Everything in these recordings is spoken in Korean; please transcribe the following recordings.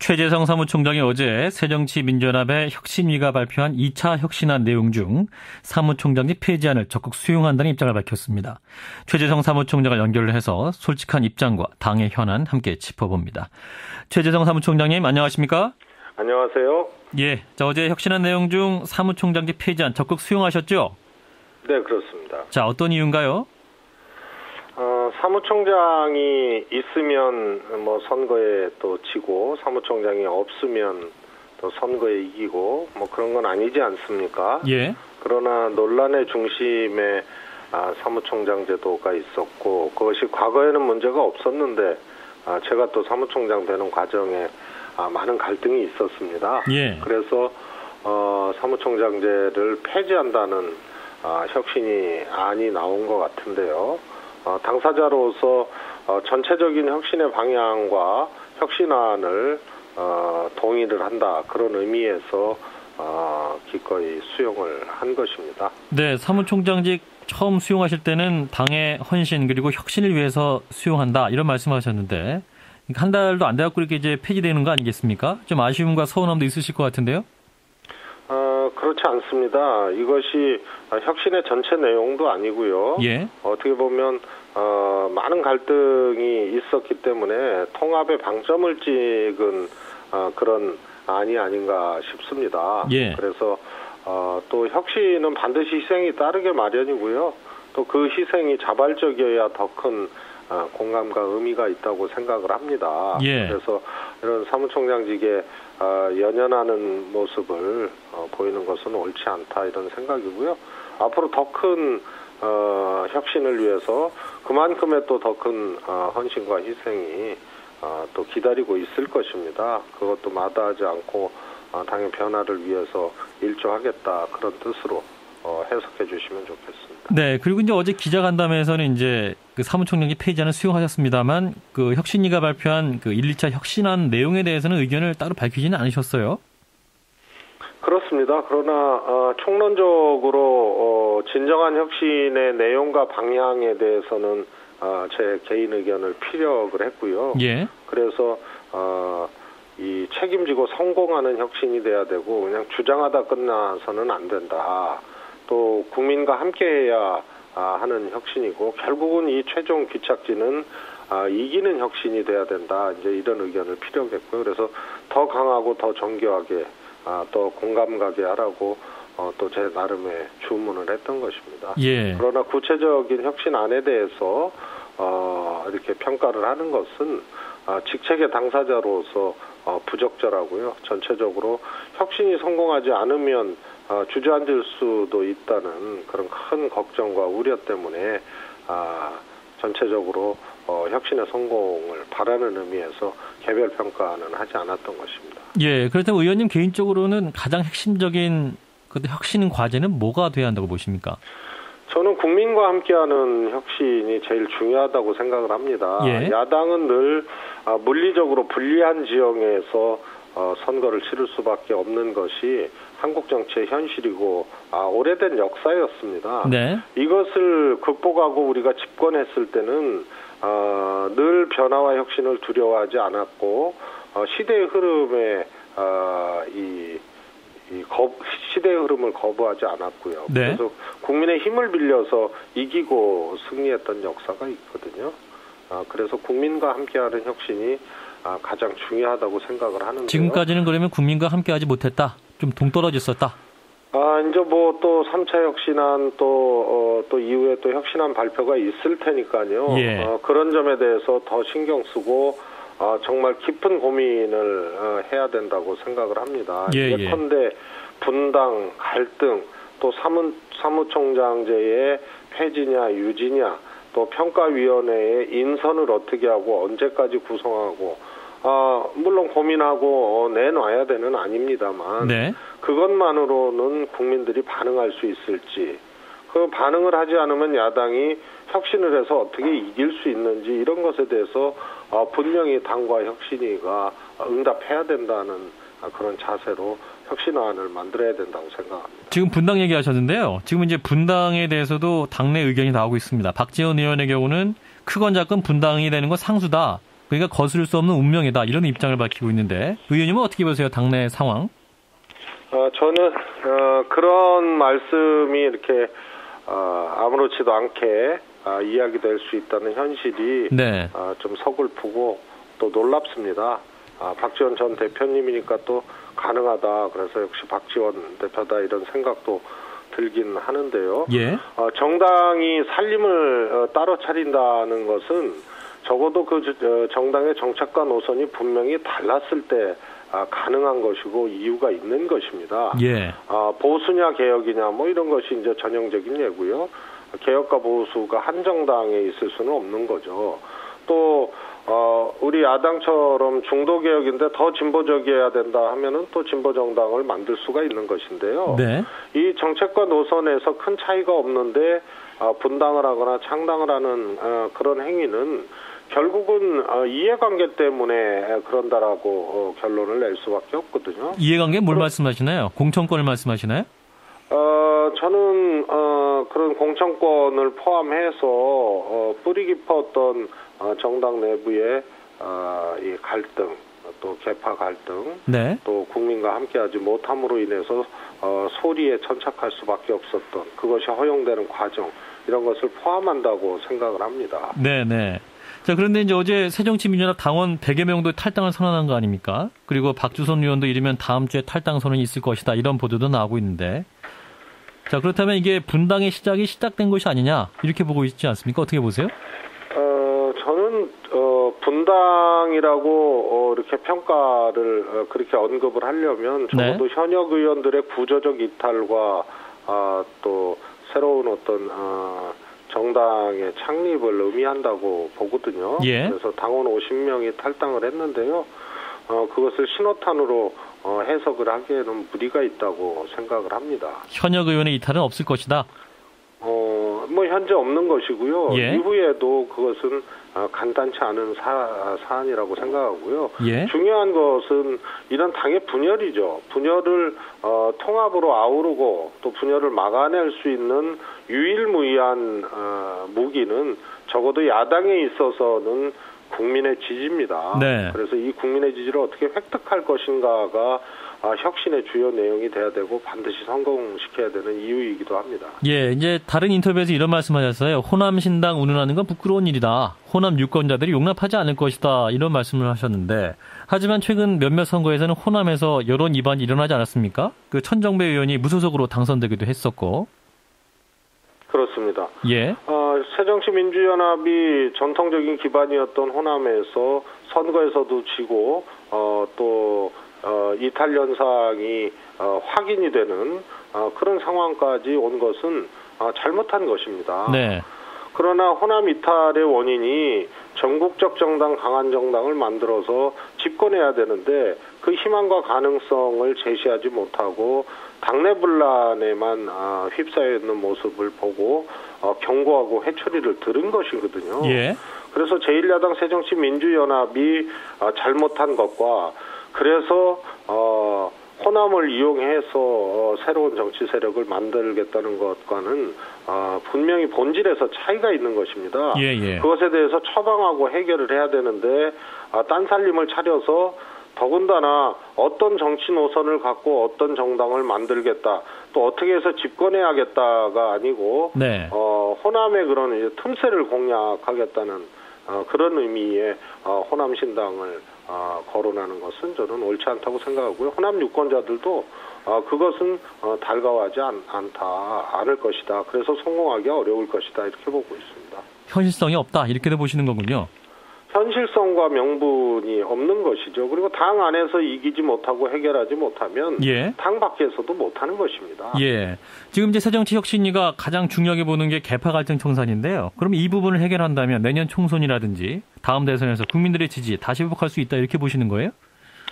최재성 사무총장이 어제 새정치민주연합의 혁신위가 발표한 2차 혁신안 내용 중 사무총장직 폐지안을 적극 수용한다는 입장을 밝혔습니다. 최재성 사무총장을 연결을 해서 솔직한 입장과 당의 현안 함께 짚어봅니다. 최재성 사무총장님 안녕하십니까? 안녕하세요. 예, 어제 혁신안 내용 중 사무총장직 폐지안 적극 수용하셨죠? 네, 그렇습니다. 자, 어떤 이유인가요? 사무총장이 있으면 선거에 또 지고 사무총장이 없으면 또 선거에 이기고 그런 건 아니지 않습니까? 예. 그러나 논란의 중심에 사무총장 제도가 있었고 그것이 과거에는 문제가 없었는데 제가 또 사무총장 되는 과정에 많은 갈등이 있었습니다. 예. 그래서 사무총장제를 폐지한다는 혁신안이 나온 것 같은데요. 당사자로서 전체적인 혁신의 방향과 혁신안을 동의를 한다. 그런 의미에서 기꺼이 수용을 한 것입니다. 네, 사무총장직 처음 수용하실 때는 당의 헌신 그리고 혁신을 위해서 수용한다 이런 말씀하셨는데 한 달도 안 돼갖고 이렇게 이제 폐지되는 거 아니겠습니까? 좀 아쉬움과 서운함도 있으실 것 같은데요. 그렇지 않습니다. 이것이 혁신의 전체 내용도 아니고요. 예. 어떻게 보면 많은 갈등이 있었기 때문에 통합의 방점을 찍은 그런 안이 아닌가 싶습니다. 예. 그래서 또 혁신은 반드시 희생이 따르게 마련이고요. 또 그 희생이 자발적이어야 더 큰 공감과 의미가 있다고 생각을 합니다. 예. 그래서 이런 사무총장직에 연연하는 모습을 보이는 것은 옳지 않다 이런 생각이고요. 앞으로 더 큰 혁신을 위해서 그만큼의 또 더 큰 헌신과 희생이 또 기다리고 있을 것입니다. 그것도 마다하지 않고 당의 변화를 위해서 일조하겠다 그런 뜻으로 해석해 주시면 좋겠습니다. 네, 그리고 이제 어제 기자간담회에서는 이제 그 사무총장직 폐지안을 수용하셨습니다만 그 혁신위가 발표한 그 1, 2차 혁신안 내용에 대해서는 의견을 따로 밝히지는 않으셨어요? 그렇습니다. 그러나 총론적으로 진정한 혁신의 내용과 방향에 대해서는 제 개인 의견을 피력을 했고요. 예. 그래서 이 책임지고 성공하는 혁신이 돼야 되고 그냥 주장하다 끝나서는 안 된다. 또 국민과 함께해야 하는 혁신이고 결국은 이 최종 귀착지는 이기는 혁신이 돼야 된다. 이제 이런 의견을 피력했고요. 그래서 더 강하고 더 정교하게 또 공감 가게 하라고 또 제 나름의 주문을 했던 것입니다. 예. 그러나 구체적인 혁신안에 대해서 이렇게 평가를 하는 것은 직책의 당사자로서 부적절하고요. 전체적으로 혁신이 성공하지 않으면 주저앉을 수도 있다는 그런 큰 걱정과 우려 때문에 전체적으로 혁신의 성공을 바라는 의미에서 개별 평가는 하지 않았던 것입니다. 예, 그렇다면 의원님 개인적으로는 가장 핵심적인 그 혁신 과제는 뭐가 돼야 한다고 보십니까? 저는 국민과 함께하는 혁신이 제일 중요하다고 생각을 합니다. 예. 야당은 늘 물리적으로 불리한 지형에서 선거를 치를 수밖에 없는 것이 한국 정치의 현실이고 오래된 역사였습니다. 네. 이것을 극복하고 우리가 집권했을 때는 늘 변화와 혁신을 두려워하지 않았고 시대의 흐름에 시대의 흐름을 거부하지 않았고요. 네. 그래서 국민의 힘을 빌려서 이기고 승리했던 역사가 있거든요. 그래서 국민과 함께하는 혁신이 가장 중요하다고 생각을 하는데요. 지금까지는 그러면 국민과 함께하지 못했다. 좀 동떨어졌었다. 이제 또 3차 혁신안 또 이후에 또 혁신안 발표가 있을 테니까요. 예. 그런 점에 대해서 더 신경 쓰고 정말 깊은 고민을 해야 된다고 생각을 합니다. 예컨대 분당, 갈등, 또 사무총장제의 폐지냐 유지냐, 또 평가위원회의 인선을 어떻게 하고 언제까지 구성하고 물론 고민하고 내놔야 되는 아닙니다만 네. 그것만으로는 국민들이 반응할 수 있을지 그 반응을 하지 않으면 야당이 혁신을 해서 어떻게 이길 수 있는지 이런 것에 대해서 분명히 당과 혁신위가 응답해야 된다는 그런 자세로 혁신안을 만들어야 된다고 생각합니다. 지금 분당 얘기하셨는데요. 지금 이제 분당에 대해서도 당내 의견이 나오고 있습니다. 박지원 의원의 경우는 크건 작건 분당이 되는 건 상수다. 그러니까 거스를 수 없는 운명이다. 이런 입장을 밝히고 있는데 의원님은 어떻게 보세요? 당내 상황? 저는 그런 말씀이 이렇게 아무렇지도 않게 이야기될 수 있다는 현실이 네. 좀 서글프고 또 놀랍습니다. 박지원 전 대표님이니까 또 가능하다. 그래서 역시 박지원 대표다 이런 생각도 들긴 하는데요. 예. 정당이 살림을 따로 차린다는 것은 적어도 그 정당의 정책과 노선이 분명히 달랐을 때 가능한 것이고 이유가 있는 것입니다. 예. 보수냐 개혁이냐 뭐 이런 것이 이제 전형적인 예고요. 개혁과 보수가 한 정당에 있을 수는 없는 거죠. 또 우리 야당처럼 중도 개혁인데 더 진보적이어야 된다 하면은 또 진보 정당을 만들 수가 있는 것인데요. 네. 이 정책과 노선에서 큰 차이가 없는데 분당을 하거나 창당을 하는 그런 행위는 결국은 이해관계 때문에 그런다라고 결론을 낼 수밖에 없거든요. 이해관계 뭘 말씀하시나요? 공천권을 말씀하시나요? 저는 그런 공천권을 포함해서 뿌리 깊었던 정당 내부의 이 갈등, 또 계파 갈등, 네. 또 국민과 함께하지 못함으로 인해서 소리에 천착할 수밖에 없었던 그것이 허용되는 과정 이런 것을 포함한다고 생각을 합니다. 네. 자, 그런데 이제 어제 새정치민주연합 당원 100여 명도 탈당을 선언한 거 아닙니까? 그리고 박주선 의원도 이르면 다음 주에 탈당 선언이 있을 것이다. 이런 보도도 나오고 있는데. 자, 그렇다면 이게 분당의 시작이 시작된 것이 아니냐? 이렇게 보고 있지 않습니까? 어떻게 보세요? 저는 분당이라고 이렇게 평가를 그렇게 언급을 하려면 적어도 현역 의원들의 구조적 이탈과 또 새로운 어떤 정당의 창립을 의미한다고 보거든요. 예. 그래서 당원 50명이 탈당을 했는데요. 그것을 신호탄으로 해석을 하기에는 무리가 있다고 생각을 합니다. 현역 의원의 이탈은 없을 것이다. 뭐 현재 없는 것이고요. 예. 이후에도 그것은 간단치 않은 사안이라고 생각하고요. 예. 중요한 것은 이런 당의 분열이죠. 분열을 통합으로 아우르고 또 분열을 막아낼 수 있는 유일무이한 무기는 적어도 야당에 있어서는 국민의 지지입니다. 네. 그래서 이 국민의 지지를 어떻게 획득할 것인가가 혁신의 주요 내용이 돼야 되고 반드시 성공시켜야 되는 이유이기도 합니다. 예, 이제 다른 인터뷰에서 이런 말씀하셨어요. 호남 신당 운운하는 건 부끄러운 일이다. 호남 유권자들이 용납하지 않을 것이다. 이런 말씀을 하셨는데, 하지만 최근 몇몇 선거에서는 호남에서 여론 이반이 일어나지 않았습니까? 그 천정배 의원이 무소속으로 당선되기도 했었고. 그렇습니다. 예. 새정치민주연합이 전통적인 기반이었던 호남에서 선거에서도 지고 또 이탈 현상이 확인이 되는 그런 상황까지 온 것은 잘못한 것입니다. 네. 그러나 호남 이탈의 원인이 전국적 정당, 강한 정당을 만들어서 집권해야 되는데 그 희망과 가능성을 제시하지 못하고 당내 분란에만 휩싸여 있는 모습을 보고 경고하고 회초리를 들은 것이거든요. 예. 그래서 제1야당 새정치민주연합이 잘못한 것과 그래서 호남을 이용해서 새로운 정치 세력을 만들겠다는 것과는 분명히 본질에서 차이가 있는 것입니다. 예. 그것에 대해서 처방하고 해결을 해야 되는데 딴살림을 차려서 더군다나 어떤 정치 노선을 갖고 어떤 정당을 만들겠다 또 어떻게 해서 집권해야겠다가 아니고 네. 호남의 그런 이제 틈새를 공략하겠다는 그런 의미의 호남 신당을 거론하는 것은 저는 옳지 않다고 생각하고요. 호남 유권자들도 그것은 달가워하지 않을 것이다. 그래서 성공하기 어려울 것이다. 이렇게 보고 있습니다. 현실성이 없다. 이렇게도 보시는 거군요. 현실성과 명분이 없는 것이죠. 그리고 당 안에서 이기지 못하고 해결하지 못하면 예. 당 밖에서도 못하는 것입니다. 예. 지금 이제 새정치혁신위가 가장 중요하게 보는 게 계파 갈등 청산인데요. 그럼 이 부분을 해결한다면 내년 총선이라든지 다음 대선에서 국민들의 지지 다시 회복할 수 있다 이렇게 보시는 거예요?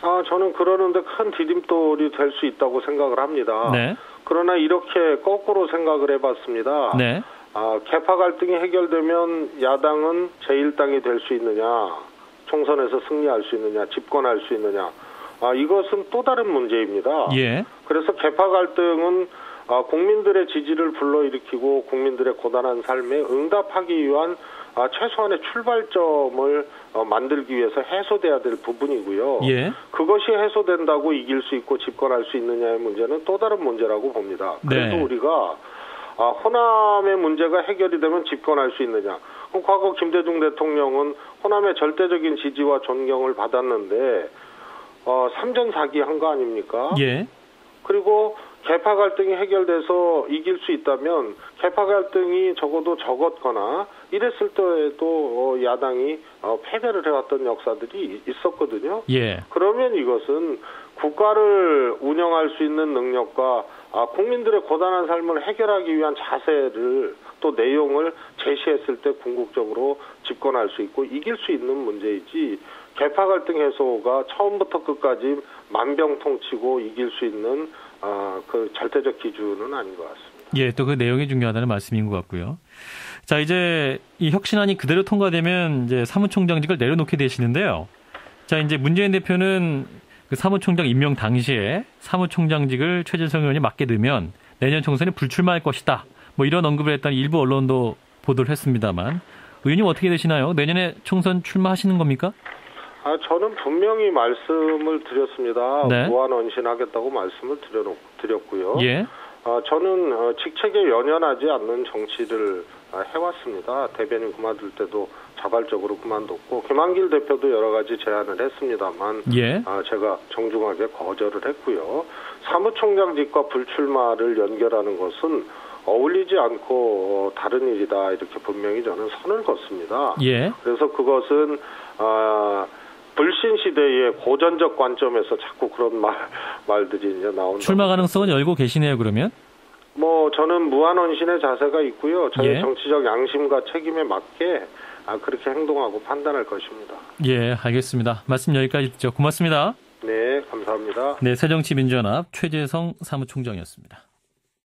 저는 그러는데 큰 디딤돌이 될 수 있다고 생각을 합니다. 네. 그러나 이렇게 거꾸로 생각을 해봤습니다. 네. 계파 갈등이 해결되면 야당은 제1당이 될 수 있느냐, 총선에서 승리할 수 있느냐, 집권할 수 있느냐, 이것은 또 다른 문제입니다. 예. 그래서 계파 갈등은 국민들의 지지를 불러일으키고 국민들의 고단한 삶에 응답하기 위한 최소한의 출발점을 만들기 위해서 해소돼야 될 부분이고요. 예. 그것이 해소된다고 이길 수 있고 집권할 수 있느냐의 문제는 또 다른 문제라고 봅니다. 그래서 네. 우리가 호남의 문제가 해결이 되면 집권할 수 있느냐. 그럼 과거 김대중 대통령은 호남의 절대적인 지지와 존경을 받았는데 3전 4기 한 거 아닙니까? 예. 그리고 계파 갈등이 해결돼서 이길 수 있다면 계파 갈등이 적어도 적었거나 이랬을 때에도 야당이 패배를 해왔던 역사들이 있었거든요. 예. 그러면 이것은 국가를 운영할 수 있는 능력과 국민들의 고단한 삶을 해결하기 위한 자세를 또 내용을 제시했을 때 궁극적으로 집권할 수 있고 이길 수 있는 문제이지 계파 갈등 해소가 처음부터 끝까지 만병통치고 이길 수 있는 그 절대적 기준은 아닌 것 같습니다. 예, 또 그 내용이 중요하다는 말씀인 것 같고요. 자, 이제 이 혁신안이 그대로 통과되면 이제 사무총장직을 내려놓게 되시는데요. 자, 이제 문재인 대표는 그 사무총장 임명 당시에 사무총장직을 최재성 의원이 맡게 되면 내년 총선에 불출마할 것이다. 뭐 이런 언급을 했다는 일부 언론도 보도를 했습니다만 의원님 어떻게 되시나요? 내년에 총선 출마하시는 겁니까? 저는 분명히 말씀을 드렸습니다. 네. 무한언신하겠다고 말씀을 드렸고요. 예. 저는 직책에 연연하지 않는 정치를 해왔습니다. 대변인 그만둘 때도 자발적으로 그만뒀고 김한길 대표도 여러 가지 제안을 했습니다만 예. 제가 정중하게 거절을 했고요. 사무총장직과 불출마를 연결하는 것은 어울리지 않고 다른 일이다 이렇게 분명히 저는 선을 긋습니다. 예. 그래서 그것은 불신 시대의 고전적 관점에서 자꾸 그런 말들이 이제 나온다. 출마 가능성은 열고 계시네요, 그러면? 저는 무한언신의 자세가 있고요. 저의 예. 정치적 양심과 책임에 맞게 그렇게 행동하고 판단할 것입니다. 예, 알겠습니다. 말씀 여기까지 듣죠. 고맙습니다. 네, 감사합니다. 네, 새정치민주연합 최재성 사무총장이었습니다.